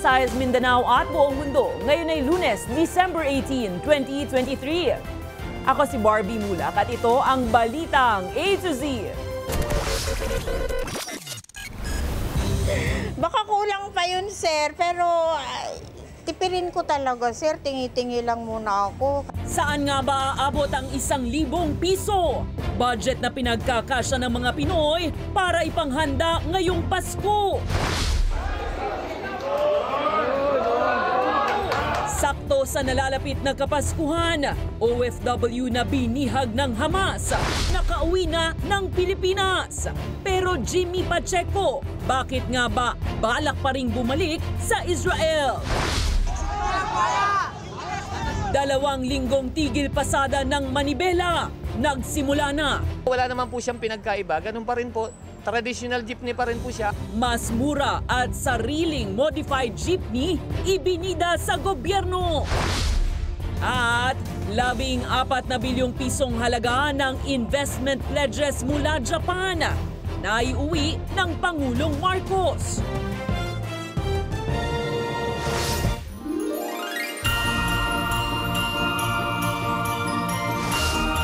Visayas, Mindanao at buong mundo. Ngayon ay Lunes, December 18, 2023. Ako si Barbie Mulak at ito ang Balitang A to Z. Baka kulang pa yun, sir, pero tipirin ko talaga, sir. Tingi-tingi lang muna ako. Saan nga ba aabot ang 1,000 piso? Budget na pinagkakasya ng mga Pinoy para ipanghanda ngayong Pasko. Sakto sa nalalapit na Kapaskuhan, OFW na binihag ng Hamas, nakauwi na ng Pilipinas. Pero Jimmy Pacheco, bakit nga ba balak pa ring bumalik sa Israel? 2 linggong tigil pasada ng Manibela, nagsimula na. Wala naman po siyang pinagkaiba, ganun pa rin po. Traditional jeepney pa rin po siya. Mas mura at sariling modified jeepney ibinida sa gobyerno. At 14 na bilyong pisong halaga ng investment pledges mula Japan na iuwi ng Pangulong Marcos.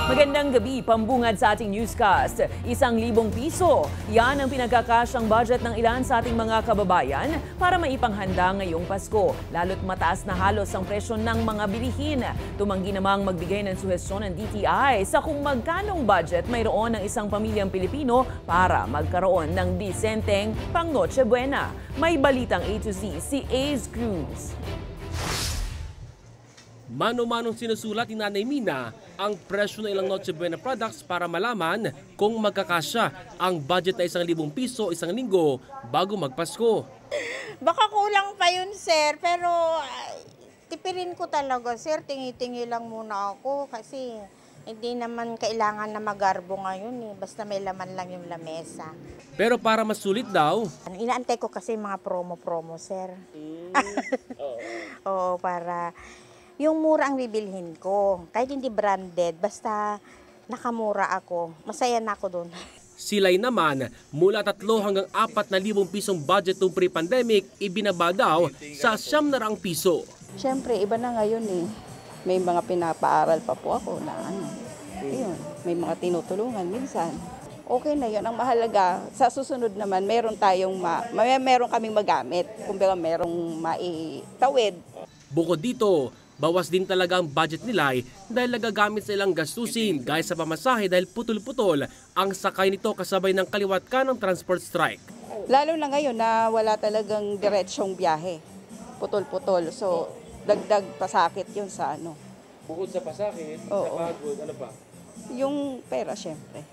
Magandang gabi, pambungad sa ating newscast. 1,000 piso. Yan ang pinagkakasyang budget ng ilan sa ating mga kababayan para maipanghanda ngayong Pasko. Lalo't mataas na halos ang presyo ng mga bilihin. Tumanggi namang magbigay ng suhestyon ng DTI sa kung magkanong budget mayroon ng isang pamilyang Pilipino para magkaroon ng disenteng pang Noche Buena. May balitang A to Z si Ace Cruz. Mano-manong sinusulat ni Nanay Mina ang presyo ng ilang Noche Buena products para malaman kung magkakasya ang budget na 1,000 piso isang linggo bago magpasko. Baka kulang pa yun, sir, pero tipirin ko talaga, sir. Tingi-tingi lang muna ako kasi hindi naman kailangan na magarbo ngayon. Basta may laman lang yung lamesa. Pero para mas sulit daw, Inaantay ko kasi mga promo-promo, sir. Oo, para yung mura ang bibilhin ko. Kahit hindi branded, basta nakamura ako. Masaya na ako doon. sila'y naman mula 3 hanggang 4,000 pisong budget ng pre-pandemic ibinaba daw sa 900 piso. Siyempre, iba na ngayon eh. May mga pinapaaral pa po ako na yun, may mga tinutulungan minsan. Okay na yun. Ang mahalaga, sa susunod naman, meron kaming magamit. Kumbaga, merong maitawid. Bukod dito, bawas din talaga ang budget nila dahil nagagamit sa ilang gastusin gaya sa pamasahe dahil putol-putol ang sakay nito kasabay ng kaliwat ka ng transport strike. Lalo na ngayon na wala talagang diretsyong biyahe. Putol-putol. So, dagdag pasakit yun sa ano. Bukod sa pasakit, sa pagod, ano pa? Yung pera, syempre.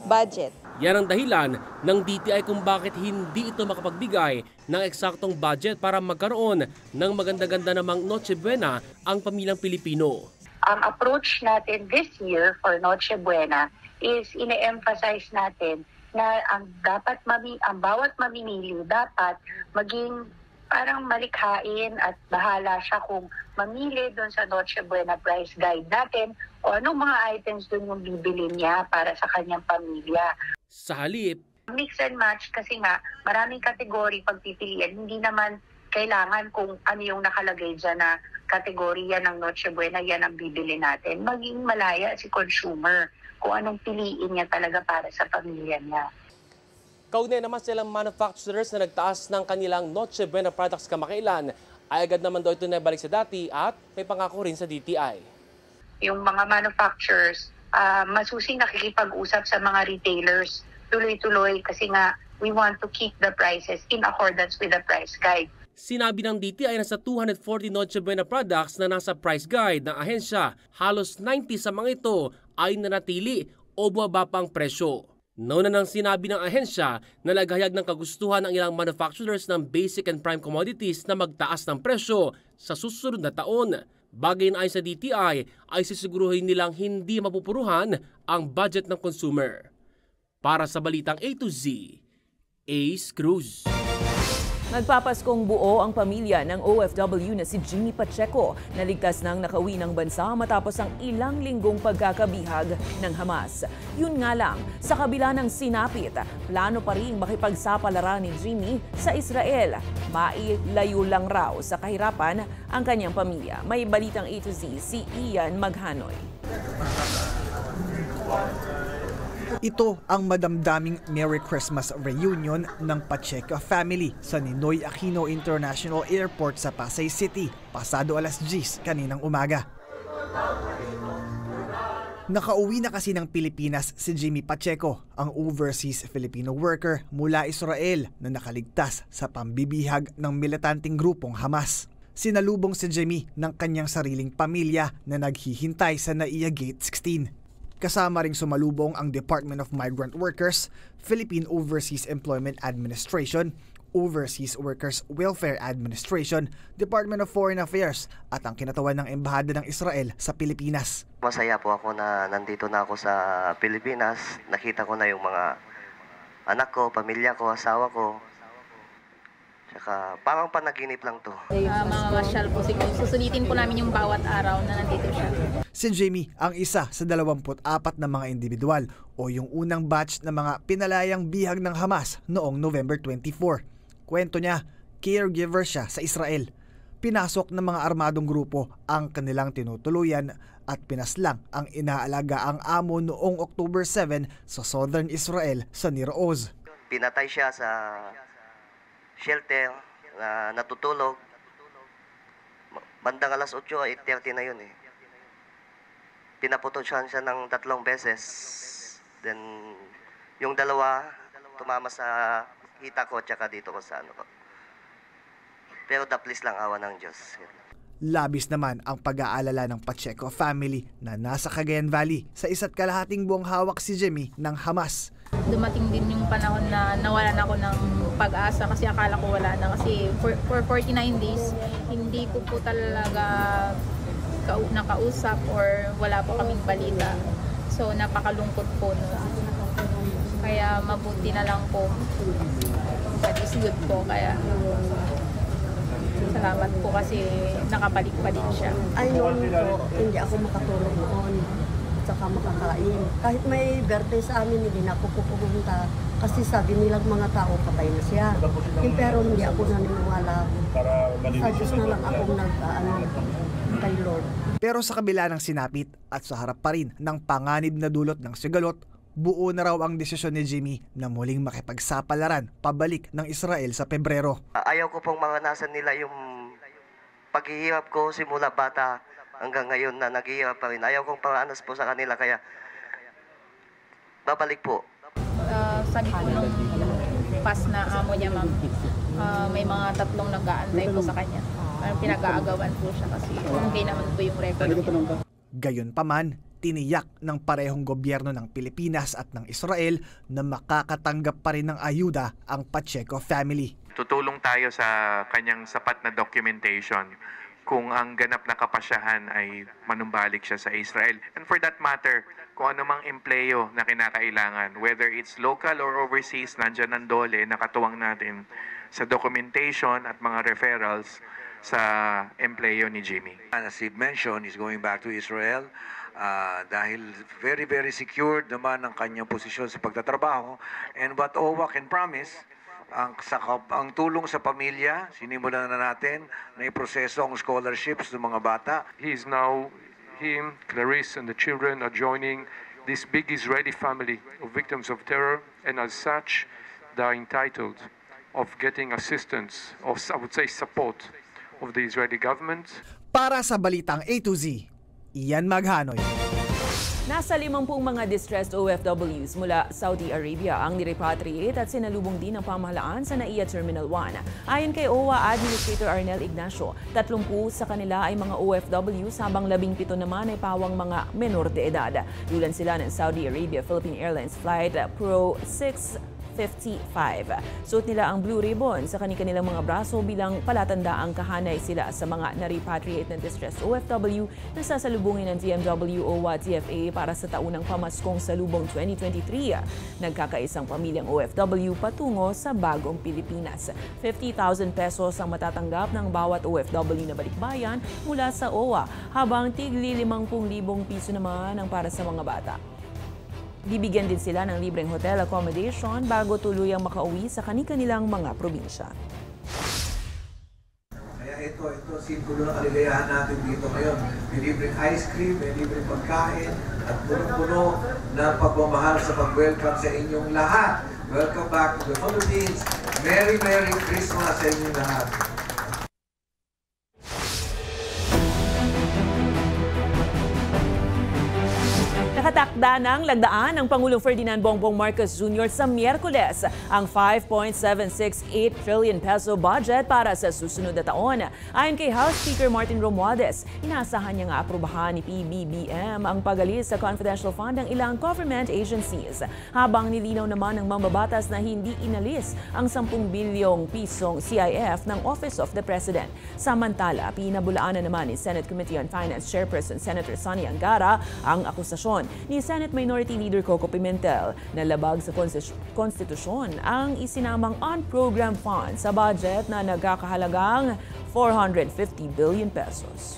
Budget. Yan ang dahilan ng DTI kung bakit hindi ito makapagbigay ng eksaktong budget para magkaroon ng maganda-ganda namang Noche Buena ang pamilyang Pilipino. Ang approach natin this year for Noche Buena is ine-emphasize natin na ang bawat mamimili dapat maging parang malikhain at bahala siya kung mamili doon sa Noche Buena price guide natin o anong mga items doon yung bibili niya para sa kanyang pamilya. Sa halip, Mix and match kasi nga maraming kategory pagpipilian. Hindi naman kailangan kung ano yung nakalagay dyan na kategorya ng Noche Buena, yan ang bibili natin. Maging malaya si consumer kung anong piliin niya talaga para sa pamilya niya. kaugnay naman silang manufacturers na nagtaas ng kanilang Noche Buena products kamakailan ay agad naman daw ito na balik sa dati at may pangako rin sa DTI. Yung mga manufacturers, masusing nakikipag-usap sa mga retailers tuloy-tuloy kasi nga we want to keep the prices in accordance with the price guide. Sinabi ng DTI na sa 240 Noche Buena products na nasa price guide ng ahensya, halos 90 sa mga ito ay nanatili o bumaba pa ang presyo. Nauna nang sinabi ng ahensya na naghayag ng kagustuhan ng ilang manufacturers ng basic and prime commodities na magtaas ng presyo sa susunod na taon. Bagay na ayon sa DTI ay sisiguruhin nilang hindi mapupuruhan ang budget ng consumer. Para sa Balitang A to Z, Ace Cruz. Magpapaskong buo ang pamilya ng OFW na si Jimmy Pacheco na ligtas nang nakauwi ng bansa matapos ang ilang linggong pagkakabihag ng Hamas. Yun nga lang, sa kabila ng sinapit, plano pa rin makipagsapalaran ni Jimmy sa Israel. Mailayo lang raw sa kahirapan ang kanyang pamilya. May balitang A to Z si Ian Maghanoy. Ito ang madamdaming Merry Christmas reunion ng Pacheco family sa Ninoy Aquino International Airport sa Pasay City, pasado alas 10 kaninang umaga. Nakauwi na kasi ng Pilipinas si Jimmy Pacheco, ang overseas Filipino worker mula Israel na nakaligtas sa pambibihag ng militanteng grupong Hamas. Sinalubong si Jimmy ng kanyang sariling pamilya na naghihintay sa NAIA Gate 16. Kasama ring sumalubong ang Department of Migrant Workers, Philippine Overseas Employment Administration, Overseas Workers Welfare Administration, Department of Foreign Affairs at ang kinatawan ng Embahada ng Israel sa Pilipinas. Masaya po ako na nandito na ako sa Pilipinas. Nakita ko na yung mga anak ko, pamilya ko, asawa ko. Saka parang panaginip lang to. Mamasyal po siguro. Susulitin po namin yung bawat araw na nandito siya. Si Jimmy ang isa sa 24 na mga individual o yung unang batch na mga pinalayang bihag ng Hamas noong November 24. Kwento niya, caregiver siya sa Israel. Pinasok ng mga armadong grupo ang kanilang tinutuluyan at pinaslang ang inaalaga ang amo noong October 7 sa Southern Israel sa Nir Oz. Pinatay siya sa shelter na natutulog. Bandang alas 8, 8:30 na yun eh. Pinaputosyan siya ng 3 beses. Then, yung dalawa, tumama sa hita ko tsaka dito ko sa ano ko. Pero please lang, awa ng Diyos. Labis naman ang pag-aalala ng Pacheco family na nasa Cagayan Valley sa 1.5 buwang hawak si Jimmy ng Hamas. Dumating din yung panahon na nawalan ako ng pag-asa kasi akala ko wala na. Kasi for 49 days, hindi ko po talaga nakausap or wala po kaming balita. So napakalungkot po nun. Kaya mabuti na lang po. That is good po. Kaya salamat po kasi nakabalik pa din siya. Ay noon po, hindi ako makatulog noon. Saka makakain. Kahit may birthday sa amin, hindi na ako pupunta. Kasi sabi nilang mga tao, patay na siya. Pero hindi ako naniniwala. Sa Diyos na lang akong kay Lord. Pero sa kabila ng sinapit at sa harap pa rin ng panganib na dulot ng sigalot, buo na raw ang desisyon ni Jimmy na muling makipagsapalaran pabalik ng Israel sa Pebrero. Ayaw ko pong maranasan nila yung paghihirap ko simula bata hanggang ngayon na naghihirap pa rin. Ayaw kong paranas po sa kanila kaya babalik po. Sabi ko nung past na amo niya, ma'am, may mga 3 nag-aantay po sa kanya. Pinag-aagawan po siya kasi okay naman po yung record niya. Gayunpaman, tiniyak ng parehong gobyerno ng Pilipinas at ng Israel na makakatanggap pa rin ng ayuda ang Pacheco family. Tutulong tayo sa kanyang sapat na documentation kung ang ganap na kapasyahan ay manumbalik siya sa Israel. And for that matter, kung anumang empleyo na kinakailangan, whether it's local or overseas, nandyan ang DOLE, nakatuwang natin sa documentation at mga referrals sa empleyo ni Jimmy. As he mentioned, he's going back to Israel dahil very, very secured naman ang kanyang posisyon sa pagtatrabaho. And what OWA can promise, ang tulong sa pamilya, sinimulan na natin na iproseso ang scholarships ng mga bata. Him, Clarice and the children are joining this big Israeli family of victims of terror, and as such, they are entitled of getting assistance, or I would say support, of the Israeli government. Para sa Balitang A to Z, Ian Maghanoy. Nasa 50 mga distressed OFWs mula Saudi Arabia ang nirepatriate at sinalubong din ng pamahalaan sa NAIA Terminal 1. Ayon kay OWA Administrator Arnel Ignacio, 30 sa kanila ay mga OFWs habang 17 naman ay pawang mga menor de edad. Dulan sila ng Saudi Arabia Philippine Airlines Flight Pro 6 Suot nila ang blue ribbon sa kanilang mga braso bilang palatandaang kahanay sila sa mga na-repatriate na distressed OFW na sasalubungin ng DMW OWA TFA para sa taunang pamaskong salubong 2023. Nagkakaisang pamilyang OFW patungo sa bagong Pilipinas. 50,000 pesos ang matatanggap ng bawat OFW na balikbayan mula sa OWA, habang tigli 50,000 piso naman ang para sa mga bata. Bibigyan din sila ng libreng hotel accommodation bago tuluyang makauwi sa kanilang mga probinsya. Kaya ito simpulo na kaligayahan natin dito ngayon. May libreng ice cream, may libreng pagkain, at puno-puno na pagmamahal sa pag-welcome sa inyong lahat. Welcome back to the Philippines. Merry Christmas sa inyong lahat. Nakatakda ng lagdaan ng Pangulong Ferdinand Bongbong Marcos Jr. sa Miyerkules ang 5.768 trillion peso budget para sa susunod na taon. Ayon kay House Speaker Martin Romualdez, inaasahan niya nga aprubahan ni PBBM ang pag-alis sa confidential fund ng ilang government agencies. Habang nilinaw naman ng mambabatas na hindi inalis ang 10 bilyong pisong CIF ng Office of the President. Samantala, pinabulaanan naman ni Senate Committee on Finance Chairperson Senator Sonny Angara ang akusasyon ni Senate Minority Leader Coco Pimentel na labag sa konstitusyon ang isinamang on-program fund sa budget na nagkakahalagang 450 billion pesos.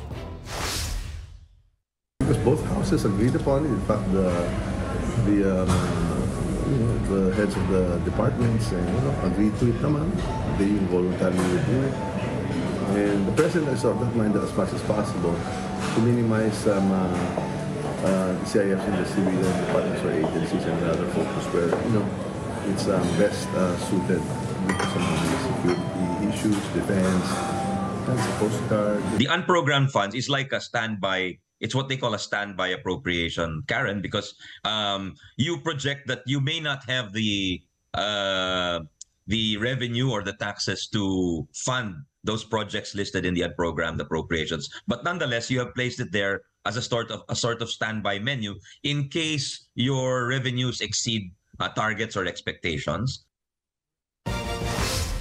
Because both houses agreed upon it. In fact, the heads of the departments agreed to it naman. They voluntarily withdrew it. And the President is of that mind that as much as possible to minimize CIFs in the civilian departments or agencies and other focus where it's best suited to some of the security issues, defense, and the Coast Guard. The unprogrammed funds is like a standby. It's what they call a standby appropriation, Karen, because you project that you may not have the revenue or the taxes to fund those projects listed in the unprogrammed appropriations, but nonetheless you have placed it there as a sort of standby menu in case your revenues exceed targets or expectations.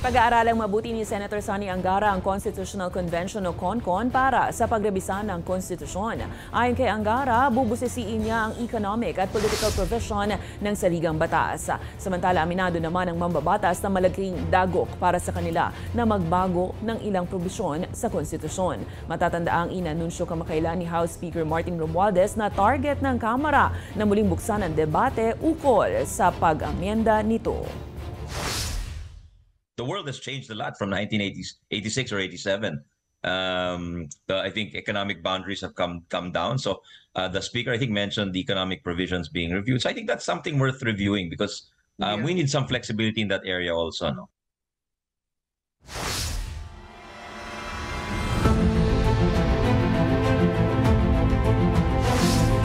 Pag-aaralang mabuti ni Senator Sonny Angara ang Constitutional Convention o CONCON para sa pagrebisa ng konstitusyon. Ayon kay Angara, bubusisiin niya ang economic at political provision ng saligang batas. Samantala, aminado naman ang mambabatas na malaking dagok para sa kanila na magbago ng ilang probisyon sa konstitusyon. Matatanda ang inanunsyo kamakailan ni House Speaker Martin Romualdez na target ng Kamara na muling buksan ang debate ukol sa pag-amyenda nito. The world has changed a lot from 1986 or 87. I think economic boundaries have come down. So the speaker, I think, mentioned the economic provisions being reviewed. So I think that's something worth reviewing because we need some flexibility in that area also. No?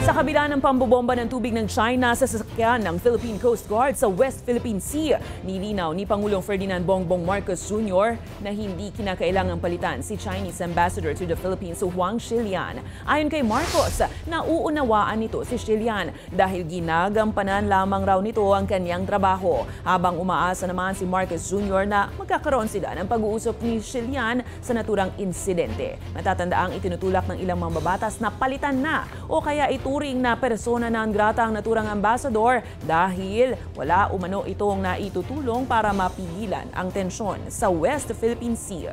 Sa kabila ng pambobomba ng tubig ng China sa sasakyan ng Philippine Coast Guard sa West Philippine Sea, nilinaw ni Pangulong Ferdinand Bongbong Marcos Jr. na hindi kinakailangang palitan si Chinese Ambassador to the Philippines Huang Xilian. Ayon kay Marcos, nauunawaan nito si Xilian dahil ginagampanan lamang raw nito ang kanyang trabaho, habang umaasa naman si Marcos Jr. na magkakaroon sila ng pag-uusap ni Xilian sa naturang insidente. Matatanda ang itinutulak ng ilang mambabatas na palitan na o kaya ituring na persona non grata ang naturang ambassador dahil wala umano itong naitutulong para mapigilan ang tensyon sa West Philippine Sea.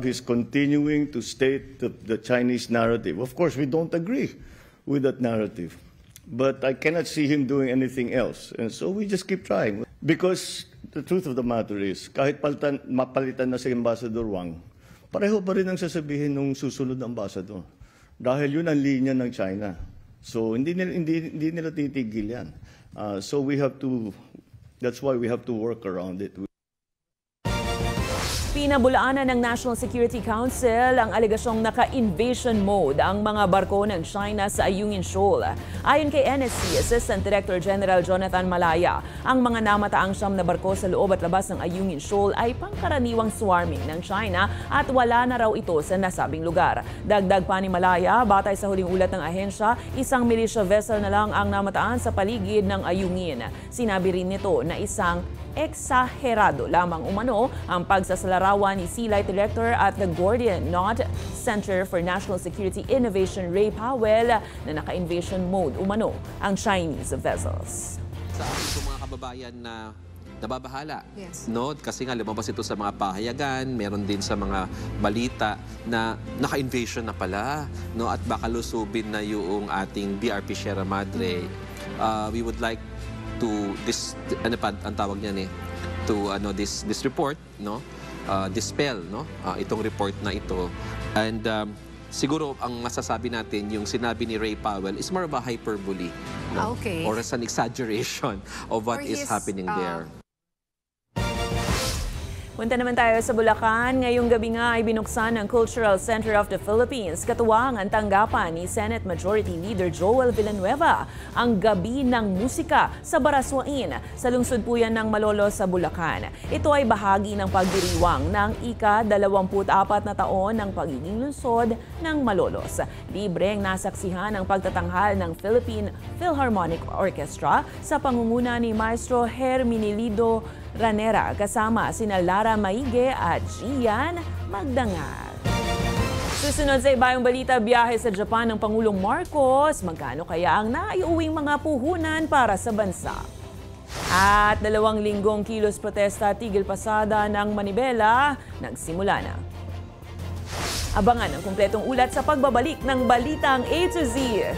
He's continuing to state the Chinese narrative. Of course, we don't agree with that narrative, but I cannot see him doing anything else. And so we just keep trying. Because the truth of the matter is, kahit mapalitan na si Ambassador Wang, pareho pa rin ang sasabihin ng susunod na ambassador. Dahil yun ang linya ng China. So hindi nila titigil yan. So that's why we have to work around it. Pinabulaanan ng National Security Council ang alegasyong naka-invasion mode ang mga barko ng China sa Ayungin Shoal. Ayon kay NSC Assistant Director General Jonathan Malaya, ang mga namataang 9 na barko sa loob at labas ng Ayungin Shoal ay pangkaraniwang swarming ng China at wala na raw ito sa nasabing lugar. Dagdag pa ni Malaya, batay sa huling ulat ng ahensya, isang militia vessel na lang ang namataan sa paligid ng Ayungin. Sinabi rin nito na isang eksaherado lamang umano ang pagsasalarawan ni Sea Light Director at the Gordian Knot Center for National Security Innovation Ray Powell na naka-invasion mode umano ang Chinese vessels. Sa ating mga kababayan na nababahala, no? Kasi nga lumabas ito sa mga pahayagan, meron din sa mga balita na naka-invasion na pala, no? At baka lusubin na yung ating BRP Sierra Madre. We would like to this ang tawag niyan to this report, no, dispel, no, itong report na ito. And siguro ang masasabi natin yung sinabi ni Ray Powell is more of a hyperbole, no? Or as an exaggeration of what is happening there. Punta naman tayo sa Bulacan. Ngayong gabi nga ay binuksan ng Cultural Center of the Philippines. Katuwang ang tanggapan ni Senate Majority Leader Joel Villanueva ang Gabi ng Musika sa Baraswain. Sa lungsod po yan ng Malolos sa Bulacan. Ito ay bahagi ng pagdiriwang ng ika-24 na taon ng pagiging lungsod ng Malolos. Libreng nasaksihan ang pagtatanghal ng Philippine Philharmonic Orchestra sa pangunguna ni Maestro Herminilido Ranera kasama sina Lara Maige at Gian Magdangal. Susunod sa ibayong balita, biyahe sa Japan ng Pangulong Marcos. Magkano kaya ang naiuwing mga puhunan para sa bansa? At 2 linggong kilos protesta tigil pasada ng Manibela nagsimula na. Abangan ang kumpletong ulat sa pagbabalik ng Balitang A to Z.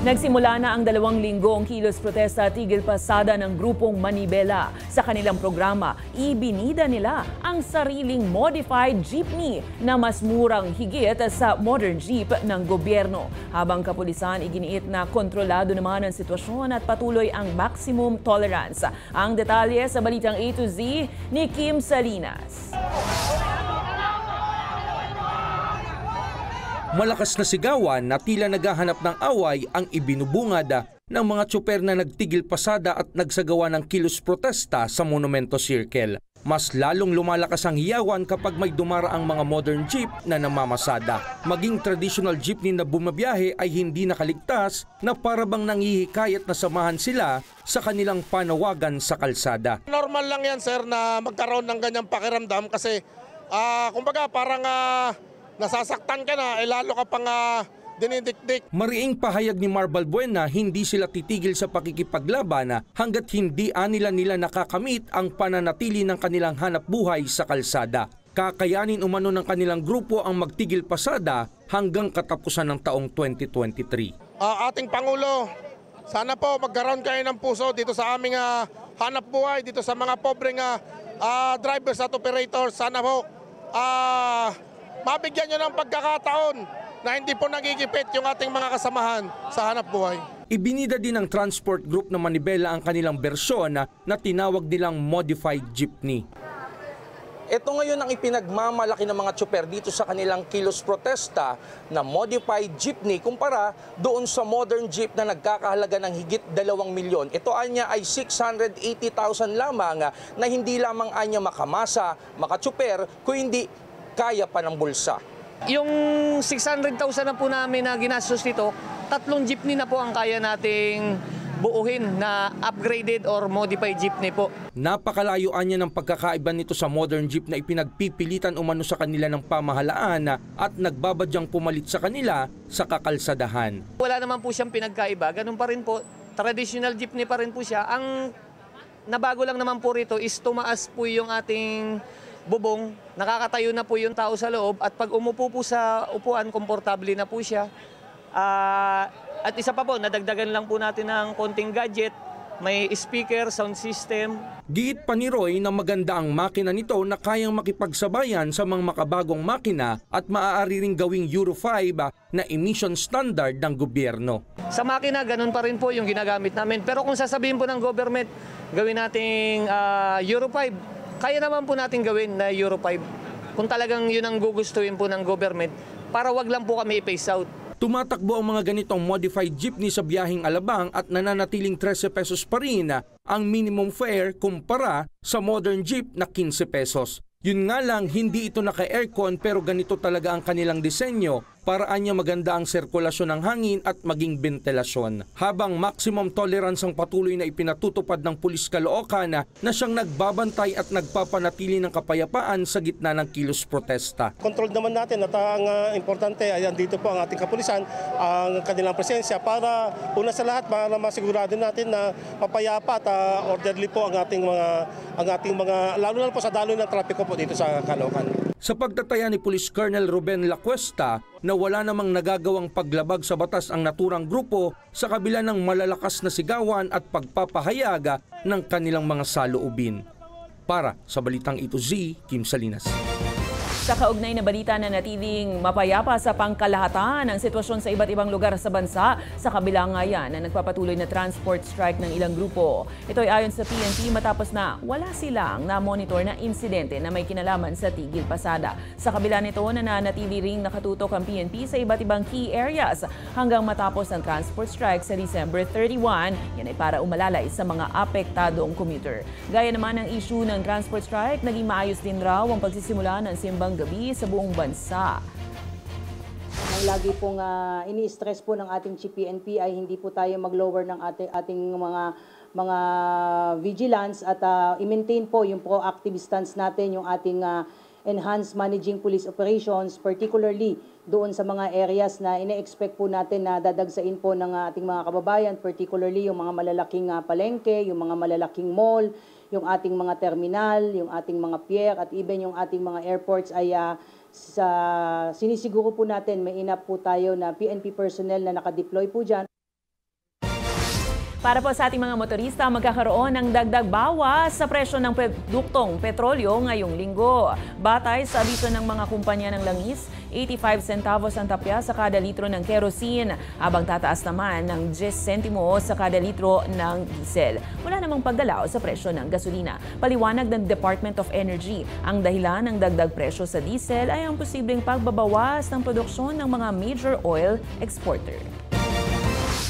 Nagsimula na ang 2 linggong kilos protesta tigil pasada ng grupong Manibela. Sa kanilang programa, ibinida nila ang sariling modified jeepney na mas murang higit sa modern jeep ng gobyerno. Habang kapulisan, iginiit na kontrolado naman ang sitwasyon at patuloy ang maximum tolerance. Ang detalye sa Balitang A to Z ni Kim Salinas. Malakas na sigawan na tila naghahanap ng away ang ibinubungad ng mga tsuper na nagtigil pasada at nagsagawa ng kilos protesta sa Monumento Circle. Mas lalong lumalakas ang hiyawan kapag may dumaraang mga modern jeep na namamasada. Maging traditional jeepney na bumabiyahe ay hindi nakaligtas na parabang nanghihikayat na samahan sila sa kanilang panawagan sa kalsada. Normal lang yan, sir, na magkaroon ng ganyang pakiramdam kasi kumbaga parang nasasaktan ka na, lalo ka pang dinidikdik. Mariing pahayag ni Marbal Buena, hindi sila titigil sa pakikipaglaban hanggat hindi nila nakakamit ang pananatili ng kanilang hanap buhay sa kalsada. Kakayanin umano ng kanilang grupo ang magtigil pasada hanggang katapusan ng taong 2023. Ating Pangulo, sana po magkaroon kayo ng puso dito sa aming hanap buhay, dito sa mga pobreng drivers at operators. Sana po mabigyan nyo ng pagkakataon na hindi po nagigipit yung ating mga kasamahan sa hanap buhay. Ibinida din ng transport group na Manibela ang kanilang bersyon na tinawag nilang modified jeepney. Ito ngayon ang ipinagmamalaki ng mga tsuper dito sa kanilang kilos protesta na modified jeepney kumpara doon sa modern jeep na nagkakahalaga ng higit 2 milyon. Ito anya ay 680,000 lamang na hindi lamang anya makamasa, makatsuper, kung hindi kaya pa ng bulsa. Yung 600,000 na po namin na ginastos dito, 3 jeepney na po ang kaya nating buuhin na upgraded or modified jeepney po. Napakalayuan niya ng pagkakaiba nito sa modern jeep na ipinagpipilitan umano sa kanila ng pamahalaan at nagbabadyang pumalit sa kanila sa kakalsadahan. Wala naman po siyang pinagkaiba, ganun pa rin po. Traditional jeepney pa rin po siya. Ang nabago lang naman po rito is tumaas po yung ating bubong, nakakatayo na po yung tao sa loob at pag umupo po sa upuan, komportable na po siya. At isa pa po, nadagdagan lang po natin ng konting gadget may speaker, sound system. Giit pa ni Roy na maganda ang makina nito na kayang makipagsabayan sa mga makabagong makina at maaari ring gawing Euro 5 na emission standard ng gobyerno. Sa makina, ganun pa rin po yung ginagamit namin. Pero kung sasabihin po ng government, gawin nating Euro 5, kaya naman po natin gawin na Euro 5. Kung talagang yun ang gugustuhin po ng government, para wag lang po kami i-phase out. Tumatakbo ang mga ganitong modified jeepney sa biyaheng Alabang at nananatiling 13 pesos pa rin ang minimum fare kumpara sa modern jeep na 15 pesos. Yun nga lang, hindi ito naka-aircon pero ganito talaga ang kanilang disenyo. Paraan niya maganda ang sirkulasyon ng hangin at maging ventilasyon. Habang maximum tolerance ang patuloy na ipinatutupad ng Pulis Caloocan na siyang nagbabantay at nagpapanatili ng kapayapaan sa gitna ng kilos protesta. Control naman natin at ang importante ay dito po ang ating kapulisan, ang kanilang presensya para una sa lahat para masigurado natin na papayapa at orderly po ang ating mga lalo na po sa daloy ng trapiko po dito sa Caloocan. Sa pagtataya ni Police Colonel Ruben Lacuesta na wala namang nagagawang paglabag sa batas ang naturang grupo sa kabila ng malalakas na sigawan at pagpapahayaga ng kanilang mga saloobin. Para sa Balitang Ito Z, Kim Salinas. Sa kaugnay na balita na natiling mapayapa sa pangkalahatan ang sitwasyon sa iba't ibang lugar sa bansa, sa kabila nga yan na nagpapatuloy na transport strike ng ilang grupo. Ito ay ayon sa PNP matapos na wala silang na-monitor na insidente na may kinalaman sa tigil pasada. Sa kabila nito, nananatili ring nakatutok ang PNP sa iba't ibang key areas hanggang matapos ang transport strike sa December 31. Yan ay para umalalay sa mga apektadong commuter. Gaya naman ng issue ng transport strike, naging maayos din raw ang pagsisimula ng simbang gabi sa buong bansa. Ang lagi pong ini-stress po ng ating PNP ay hindi po tayo mag-lower ng ating mga vigilance at i-maintain po yung proactive stance natin, yung ating enhanced managing police operations, particularly doon sa mga areas na ine-expect po natin na dadagsain po ng ating mga kababayan, particularly yung mga malalaking palengke, yung mga malalaking mall, yung ating mga terminal, yung ating mga pier at even yung ating mga airports ay sinisiguro po natin may enough po tayo na PNP personnel na nakadeploy po dyan. Para po sa ating mga motorista, magkakaroon ng dagdag bawas sa presyo ng produktong petrolyo ngayong linggo. Batay sa abiso ng mga kumpanya ng langis, 85 centavos ang tapya sa kada litro ng kerosene, habang tataas naman ng 10 sentimos sa kada litro ng diesel. Wala namang paggalaw sa presyo ng gasolina. Paliwanag ng Department of Energy, ang dahilan ng dagdag presyo sa diesel ay ang posibleng pagbabawas ng produksyon ng mga major oil exporter.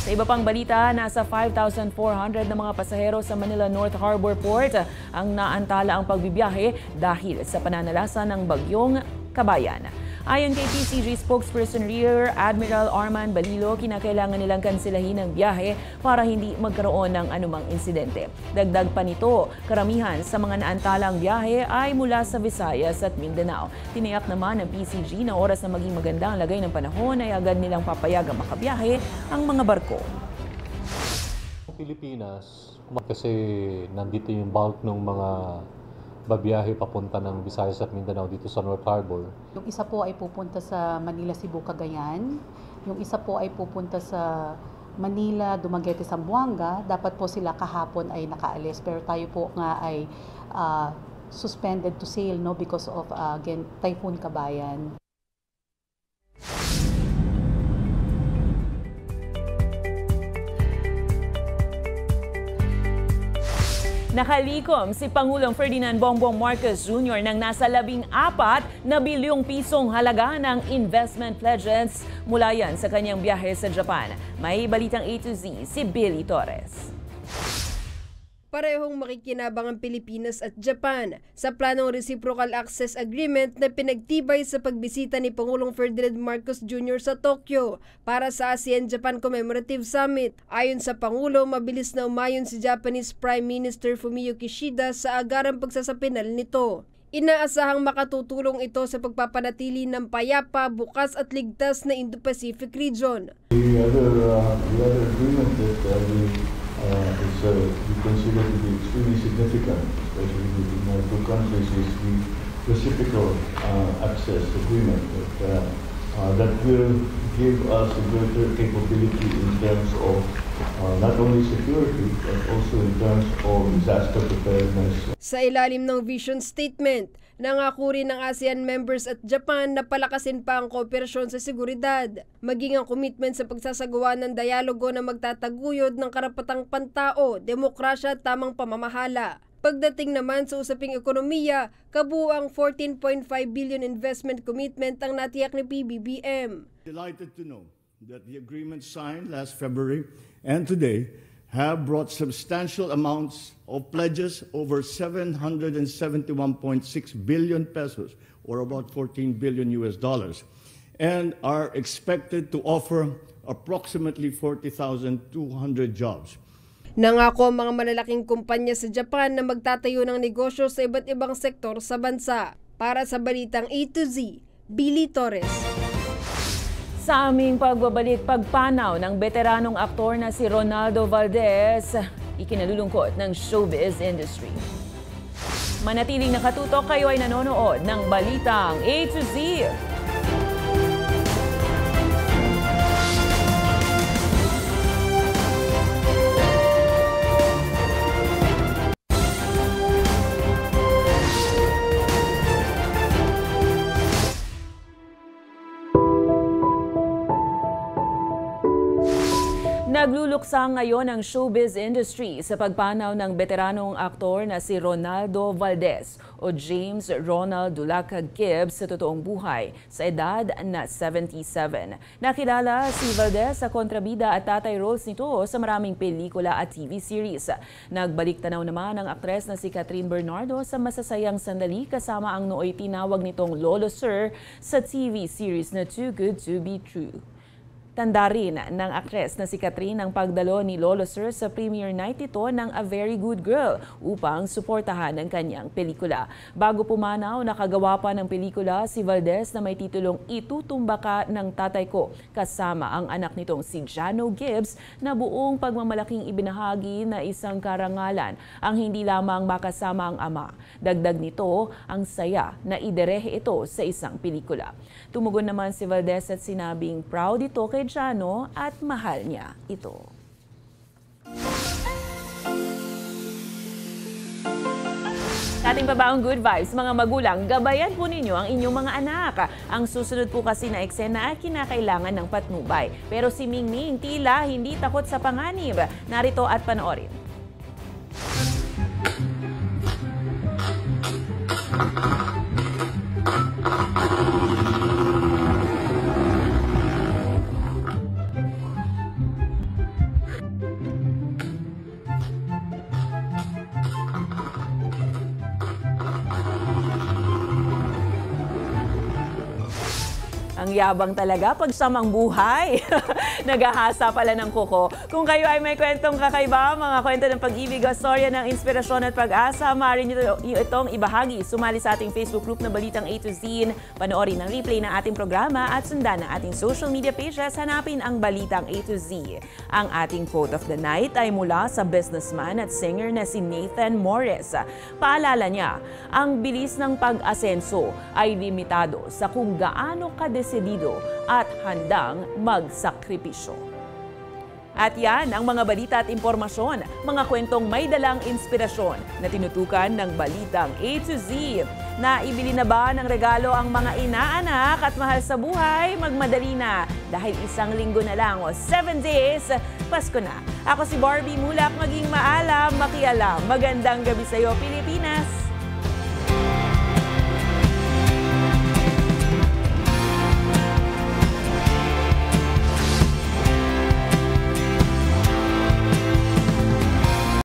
Sa iba pang balita, nasa 5,400 na mga pasahero sa Manila North Harbor Port ang naantala ang pagbibiyahe dahil sa pananalasa ng bagyong Kabayan. Ayon kay PCG spokesperson Rear Admiral Arman Balilo, kinakailangan nilang kansilahin ang biyahe para hindi magkaroon ng anumang insidente. Dagdag pa nito, karamihan sa mga naantalang biyahe ay mula sa Visayas at Mindanao. Tiniyak naman ng PCG na oras na maging maganda ang lagay ng panahon ay agad nilang papayagang makabiyahe ang mga barko. Pilipinas, kasi nandito yung bulk ng mga babiyahe papunta ng Visayas at Mindanao dito sa North Harbor. Yung isa po ay pupunta sa Manila, Cebu, Cagayan. Yung isa po ay pupunta sa Manila, Dumaguete, Zamboanga. Dapat po sila kahapon ay nakaalis. Pero tayo po nga ay suspended to sail because of again, Typhoon Kabayan. Nakalikom si Pangulong Ferdinand Bongbong Marcos Jr. ng nasa 14 na bilyong pisong halaga ng investment pledges mula yan sa kanyang biyahe sa Japan. May balitang A to Z si Billy Torres. Parehong makikinabang ang Pilipinas at Japan sa planong Reciprocal Access Agreement na pinagtibay sa pagbisita ni Pangulong Ferdinand Marcos Jr. sa Tokyo para sa ASEAN-Japan Commemorative Summit. Ayon sa Pangulo, mabilis na umayon si Japanese Prime Minister Fumio Kishida sa agarang pagsasapinal nito. Inaasahang makatutulong ito sa pagpapanatili ng payapa, bukas at ligtas na Indo-Pacific region. The other agreement that we consider to be extremely significant, especially between our two countries, is the reciprocal access agreement that that will give us a greater capability in terms of not only security, but also in terms of disaster preparedness. Sa ilalim ng vision statement, nangako rin ng ASEAN members at Japan na palakasin pa ang kooperasyon sa seguridad, maging ang commitment sa pagsasagawa ng dialogo na magtataguyod ng karapatang pantao, demokrasya at tamang pamamahala. Pagdating naman sa usaping ekonomiya, kabuuang 14.5 billion investment commitment ang natiyak ni PBBM. Delighted to know that the agreement signed last February and today have brought substantial amounts of pledges, over 771.6 billion pesos, or about $14 billion US, and are expected to offer approximately 40,200 jobs. Nangako ang mga malalaking kumpanya sa Japan na magtatayo ng negosyo sa iba't ibang sektor sa bansa. Para sa Balitang A to Z, Billy Torres. Sa aming pagbabalik, pagpanaw ng veteranong aktor na si Ronaldo Valdez, ikinalulungkot ng showbiz industry. Manatiling nakatutok, kayo ay nanonood ng Balitang A to Z. Nagluluksa ngayon ang showbiz industry sa pagpanaw ng veteranong aktor na si Ronaldo Valdez o James Ronald Dulaca Gibbs sa totoong buhay sa edad na 77. Nakilala si Valdez sa kontrabida at tatay roles nito sa maraming pelikula at TV series. Nagbalik tanaw naman ang aktres na si Catherine Bernardo sa Masasayang Sandali kasama ang nooy tinawag nitong Lolo Sir sa TV series na Too Good to Be True. Tanda rin ng aktres na si Catherine ang pagdalo ni Lolo Sir sa premiere night ito ng A Very Good Girl upang suportahan ang kanyang pelikula. Bago pumanaw, nakagawa pa ng pelikula si Valdez na may titulong Itutumba Ka ng Tatay Ko kasama ang anak nitong si Jano Gibbs na buong pagmamalaking ibinahagi na isang karangalan ang hindi lamang makasama ang ama. Dagdag nito ang saya na idirehe ito sa isang pelikula. Tumugon naman si Valdez at sinabing proud ito kay Jano at mahal niya ito. Ating pabaong good vibes, mga magulang, gabayan po ninyo ang inyong mga anak. Ang susunod po kasi na eksena ay kinakailangan ng patnubay. Pero si Mingming tila hindi takot sa panganib. Narito at panoorin. Ang yabang talaga pag samang buhay. Nagahasa pala ng kuko. Kung kayo ay may kwentong kakaiba, mga kwento ng pag-ibig o storya ng inspirasyon at pag-asa, maaari nyo itong ibahagi. Sumali sa ating Facebook group na Balitang A to Z, panoorin ang replay ng ating programa at sundan ang ating social media pages, hanapin ang Balitang A to Z. Ang ating quote of the night ay mula sa businessman at singer na si Nathan Morris. Paalala niya, ang bilis ng pag-asenso ay limitado sa kung gaano kadesidido at handang magsakripisyo. At yan ang mga balita at impormasyon, mga kwentong may dalang inspirasyon na tinutukan ng Balitang A to Z. Naibili na ba ng regalo ang mga inaanak at mahal sa buhay? Magmadali na dahil isang linggo na lang o 7 days, Pasko na. Ako si Barbie Mulak, maging maalam, makialam. Magandang gabi sa iyo, Pilipinas!